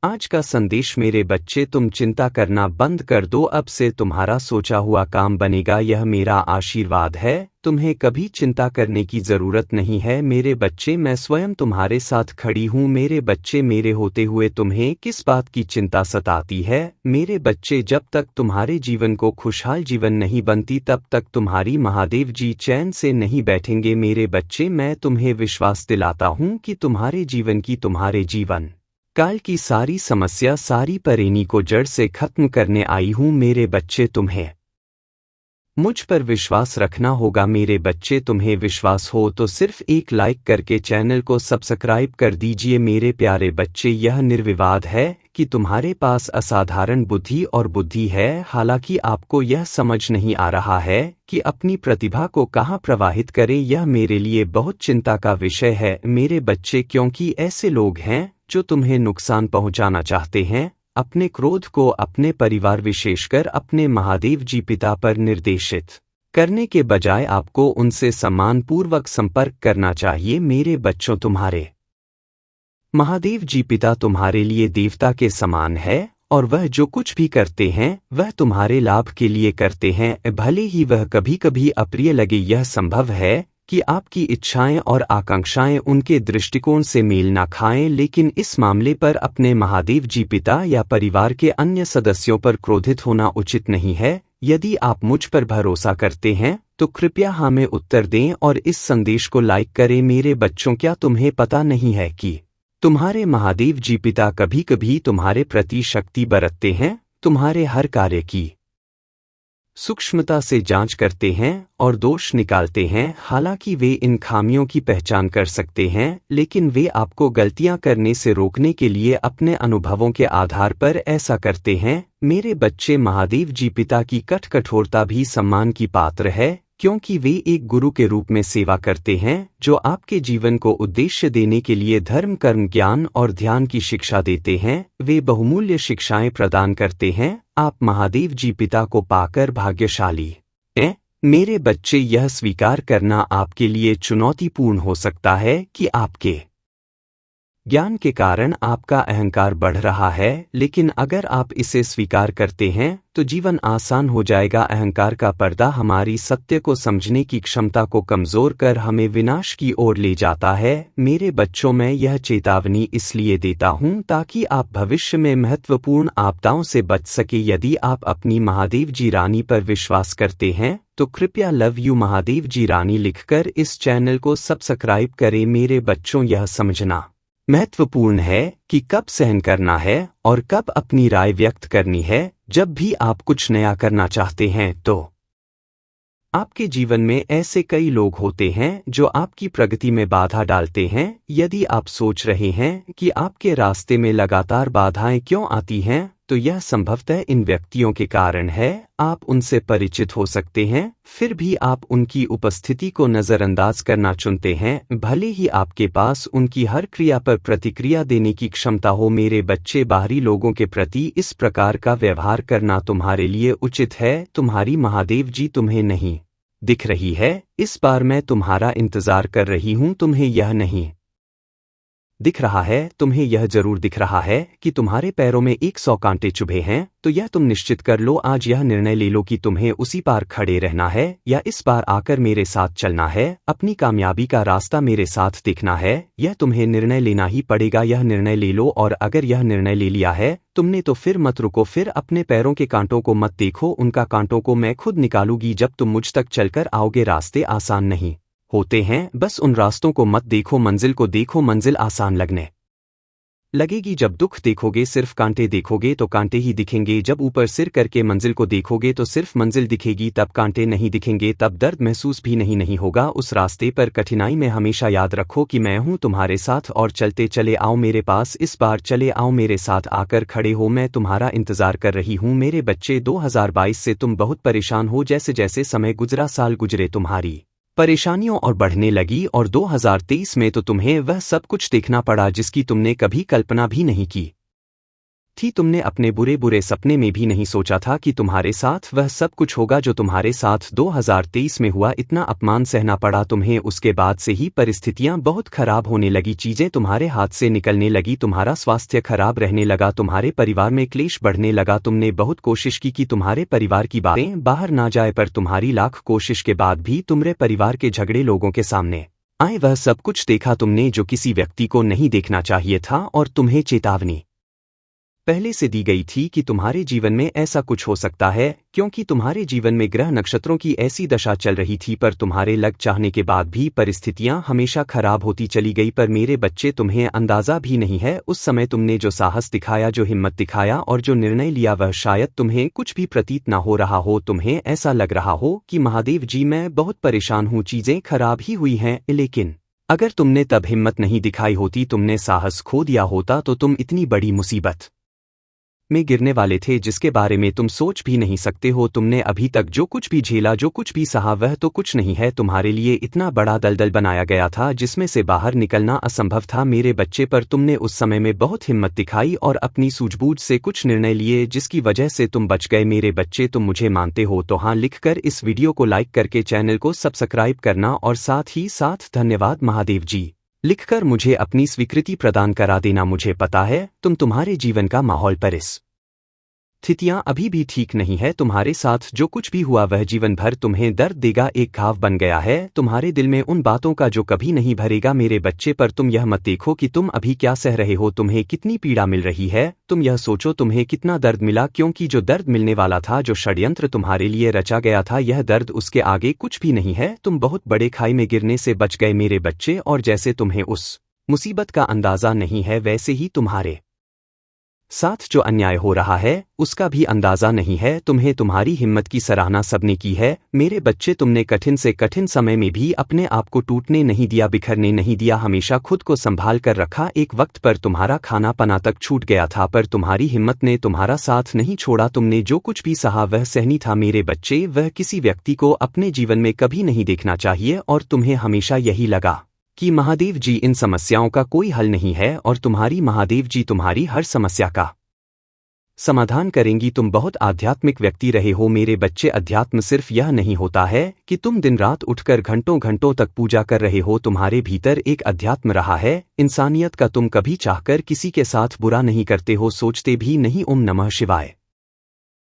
आज का संदेश मेरे बच्चे तुम चिंता करना बंद कर दो, अब से तुम्हारा सोचा हुआ काम बनेगा, यह मेरा आशीर्वाद है। तुम्हें कभी चिंता करने की जरूरत नहीं है मेरे बच्चे, मैं स्वयं तुम्हारे साथ खड़ी हूँ। मेरे बच्चे, मेरे होते हुए तुम्हें किस बात की चिंता सताती है? मेरे बच्चे, जब तक तुम्हारे जीवन को खुशहाल जीवन नहीं बनती तब तक तुम्हारी महादेव जी चैन से नहीं बैठेंगे। मेरे बच्चे, मैं तुम्हें विश्वास दिलाता हूँ कि तुम्हारे जीवन काल की सारी समस्या, सारी परेशानी को जड़ से खत्म करने आई हूँ। मेरे बच्चे, तुम्हें मुझ पर विश्वास रखना होगा। मेरे बच्चे, तुम्हें विश्वास हो तो सिर्फ एक लाइक करके चैनल को सब्सक्राइब कर दीजिए। मेरे प्यारे बच्चे, यह निर्विवाद है कि तुम्हारे पास असाधारण बुद्धि है। हालांकि आपको यह समझ नहीं आ रहा है कि अपनी प्रतिभा को कहाँ प्रवाहित करें, यह मेरे लिए बहुत चिंता का विषय है मेरे बच्चे, क्योंकि ऐसे लोग हैं जो तुम्हें नुकसान पहुंचाना चाहते हैं। अपने क्रोध को अपने परिवार, विशेषकर अपने महादेव जी पिता पर निर्देशित करने के बजाय आपको उनसे सम्मानपूर्वक संपर्क करना चाहिए। मेरे बच्चों, तुम्हारे महादेव जी पिता तुम्हारे लिए देवता के समान है और वह जो कुछ भी करते हैं वह तुम्हारे लाभ के लिए करते हैं। भले ही वह कभी कभी अप्रिय लगे, यह संभव है कि आपकी इच्छाएं और आकांक्षाएं उनके दृष्टिकोण से मेल ना खाएं, लेकिन इस मामले पर अपने महादेव जी पिता या परिवार के अन्य सदस्यों पर क्रोधित होना उचित नहीं है। यदि आप मुझ पर भरोसा करते हैं तो कृपया हमें उत्तर दें और इस संदेश को लाइक करें। मेरे बच्चों, क्या तुम्हें पता नहीं है कि तुम्हारे महादेव जी पिता कभी कभी तुम्हारे प्रति शक्ति बरतते हैं, तुम्हारे हर कार्य की सूक्ष्मता से जांच करते हैं और दोष निकालते हैं। हालांकि वे इन खामियों की पहचान कर सकते हैं, लेकिन वे आपको गलतियां करने से रोकने के लिए अपने अनुभवों के आधार पर ऐसा करते हैं। मेरे बच्चे, महादेव जी पिता की कठोरता भी सम्मान की पात्र है, क्योंकि वे एक गुरु के रूप में सेवा करते हैं जो आपके जीवन को उद्देश्य देने के लिए धर्म, कर्म, ज्ञान और ध्यान की शिक्षा देते हैं। वे बहुमूल्य शिक्षाएं प्रदान करते हैं। आप महादेव जी पिता को पाकर भाग्यशाली हैं। मेरे बच्चे, यह स्वीकार करना आपके लिए चुनौतीपूर्ण हो सकता है कि आपके ज्ञान के कारण आपका अहंकार बढ़ रहा है, लेकिन अगर आप इसे स्वीकार करते हैं तो जीवन आसान हो जाएगा। अहंकार का पर्दा हमारी सत्य को समझने की क्षमता को कमजोर कर हमें विनाश की ओर ले जाता है। मेरे बच्चों, मैं यह चेतावनी इसलिए देता हूँ ताकि आप भविष्य में महत्वपूर्ण आपदाओं से बच सके। यदि आप अपनी महादेव जी रानी पर विश्वास करते हैं तो कृपया लव यू महादेव जी रानी लिखकर इस चैनल को सब्सक्राइब करें। मेरे बच्चों, यह समझना महत्वपूर्ण है कि कब सहन करना है और कब अपनी राय व्यक्त करनी है। जब भी आप कुछ नया करना चाहते हैं तो आपके जीवन में ऐसे कई लोग होते हैं जो आपकी प्रगति में बाधा डालते हैं। यदि आप सोच रहे हैं कि आपके रास्ते में लगातार बाधाएं क्यों आती हैं, तो यह संभवतः इन व्यक्तियों के कारण है। आप उनसे परिचित हो सकते हैं, फिर भी आप उनकी उपस्थिति को नज़रअंदाज करना चुनते हैं, भले ही आपके पास उनकी हर क्रिया पर प्रतिक्रिया देने की क्षमता हो। मेरे बच्चे, बाहरी लोगों के प्रति इस प्रकार का व्यवहार करना तुम्हारे लिए उचित है। तुम्हारी महादेव जी तुम्हें नहीं दिख रही है, इस बार मैं तुम्हारा इंतजार कर रही हूँ। तुम्हें यह नहीं दिख रहा है, तुम्हें यह जरूर दिख रहा है कि तुम्हारे पैरों में 100 कांटे चुभे हैं, तो यह तुम निश्चित कर लो। आज यह निर्णय ले लो कि तुम्हें उसी पार खड़े रहना है या इस बार आकर मेरे साथ चलना है, अपनी कामयाबी का रास्ता मेरे साथ देखना है। यह तुम्हें निर्णय लेना ही पड़ेगा। यह निर्णय ले लो, और अगर यह निर्णय ले लिया है तुमने तो फिर मत रुको, फिर अपने पैरों के कांटों को मत देखो, उनका कांटों को मैं खुद निकालूंगी जब तुम मुझ तक चलकर आओगे। रास्ते आसान नहीं होते हैं, बस उन रास्तों को मत देखो, मंजिल को देखो। मंजिल आसान लगने लगेगी, जब दुख देखोगे सिर्फ कांटे देखोगे तो कांटे ही दिखेंगे। जब ऊपर सिर करके मंजिल को देखोगे तो सिर्फ मंजिल दिखेगी, तब कांटे नहीं दिखेंगे, तब दर्द महसूस भी नहीं होगा उस रास्ते पर। कठिनाई में हमेशा याद रखो कि मैं हूँ तुम्हारे साथ, और चलते चले आओ मेरे पास, इस बार चले आओ मेरे साथ, आकर खड़े हो, मैं तुम्हारा इंतजार कर रही हूँ। मेरे बच्चे, 2022 से तुम बहुत परेशान हो। जैसे जैसे समय गुजरा, साल गुजरे, तुम्हारी परेशानियों और बढ़ने लगी, और 2023 में तो तुम्हें वह सब कुछ देखना पड़ा जिसकी तुमने कभी कल्पना भी नहीं की थी। तुमने अपने बुरे बुरे सपने में भी नहीं सोचा था कि तुम्हारे साथ वह सब कुछ होगा जो तुम्हारे साथ 2023 में हुआ। इतना अपमान सहना पड़ा तुम्हें। उसके बाद से ही परिस्थितियां बहुत खराब होने लगी, चीजें तुम्हारे हाथ से निकलने लगी, तुम्हारा स्वास्थ्य खराब रहने लगा, तुम्हारे परिवार में क्लेश बढ़ने लगा। तुमने बहुत कोशिश की कि तुम्हारे परिवार की बातें बाहर ना जाए, पर तुम्हारी लाख कोशिश के बाद भी तुम्हारे परिवार के झगड़े लोगों के सामने आए। वह सब कुछ देखा तुमने जो किसी व्यक्ति को नहीं देखना चाहिए था, और तुम्हें चेतावनी पहले से दी गई थी कि तुम्हारे जीवन में ऐसा कुछ हो सकता है, क्योंकि तुम्हारे जीवन में ग्रह नक्षत्रों की ऐसी दशा चल रही थी। पर तुम्हारे लग चाहने के बाद भी परिस्थितियां हमेशा खराब होती चली गई। पर मेरे बच्चे, तुम्हें अंदाजा भी नहीं है उस समय तुमने जो साहस दिखाया, जो हिम्मत दिखाया और जो निर्णय लिया, वह शायद तुम्हें कुछ भी प्रतीत ना हो रहा हो। तुम्हें ऐसा लग रहा हो कि महादेव जी, मैं बहुत परेशान हूँ, चीजें खराब ही हुई हैं। लेकिन अगर तुमने तब हिम्मत नहीं दिखाई होती, तुमने साहस खो दिया होता, तो तुम इतनी बड़ी मुसीबत में गिरने वाले थे जिसके बारे में तुम सोच भी नहीं सकते हो। तुमने अभी तक जो कुछ भी झेला, जो कुछ भी सहा, वह तो कुछ नहीं है। तुम्हारे लिए इतना बड़ा दलदल बनाया गया था जिसमें से बाहर निकलना असंभव था मेरे बच्चे। पर तुमने उस समय में बहुत हिम्मत दिखाई और अपनी सूझबूझ से कुछ निर्णय लिए जिसकी वजह से तुम बच गए मेरे बच्चे। तुम मुझे मानते हो तो हाँ लिखकर इस वीडियो को लाइक करके चैनल को सब्सक्राइब करना, और साथ ही साथ धन्यवाद महादेव जी लिखकर मुझे अपनी स्वीकृति प्रदान करा देना। मुझे पता है तुम्हारे जीवन का माहौल पर स्थितियां अभी भी ठीक नहीं है। तुम्हारे साथ जो कुछ भी हुआ वह जीवन भर तुम्हें दर्द देगा, एक घाव बन गया है तुम्हारे दिल में उन बातों का जो कभी नहीं भरेगा मेरे बच्चे। पर तुम यह मत देखो कि तुम अभी क्या सह रहे हो, तुम्हें कितनी पीड़ा मिल रही है। तुम यह सोचो तुम्हें कितना दर्द मिला, क्योंकि जो दर्द मिलने वाला था, जो षड्यंत्र तुम्हारे लिए रचा गया था, यह दर्द उसके आगे कुछ भी नहीं है। तुम बहुत बड़े खाई में गिरने से बच गए मेरे बच्चे, और जैसे तुम्हें उस मुसीबत का अंदाजा नहीं है, वैसे ही तुम्हारे साथ जो अन्याय हो रहा है उसका भी अंदाजा नहीं है तुम्हें। तुम्हारी हिम्मत की सराहना सबने की है मेरे बच्चे। तुमने कठिन से कठिन समय में भी अपने आप को टूटने नहीं दिया, बिखरने नहीं दिया, हमेशा खुद को संभाल कर रखा। एक वक्त पर तुम्हारा खाना पना तक छूट गया था, पर तुम्हारी हिम्मत ने तुम्हारा साथ नहीं छोड़ा। तुमने जो कुछ भी सहा वह सहनी था मेरे बच्चे। वह किसी व्यक्ति को अपने जीवन में कभी नहीं देखना चाहिए, और तुम्हें हमेशा यही लगा कि महादेव जी इन समस्याओं का कोई हल नहीं है, और तुम्हारी महादेव जी तुम्हारी हर समस्या का समाधान करेंगी। तुम बहुत आध्यात्मिक व्यक्ति रहे हो मेरे बच्चे। अध्यात्म सिर्फ यह नहीं होता है कि तुम दिन रात उठकर घंटों घंटों तक पूजा कर रहे हो, तुम्हारे भीतर एक अध्यात्म रहा है इंसानियत का। तुम कभी चाहकर किसी के साथ बुरा नहीं करते हो, सोचते भी नहीं। ओम नमः शिवाय।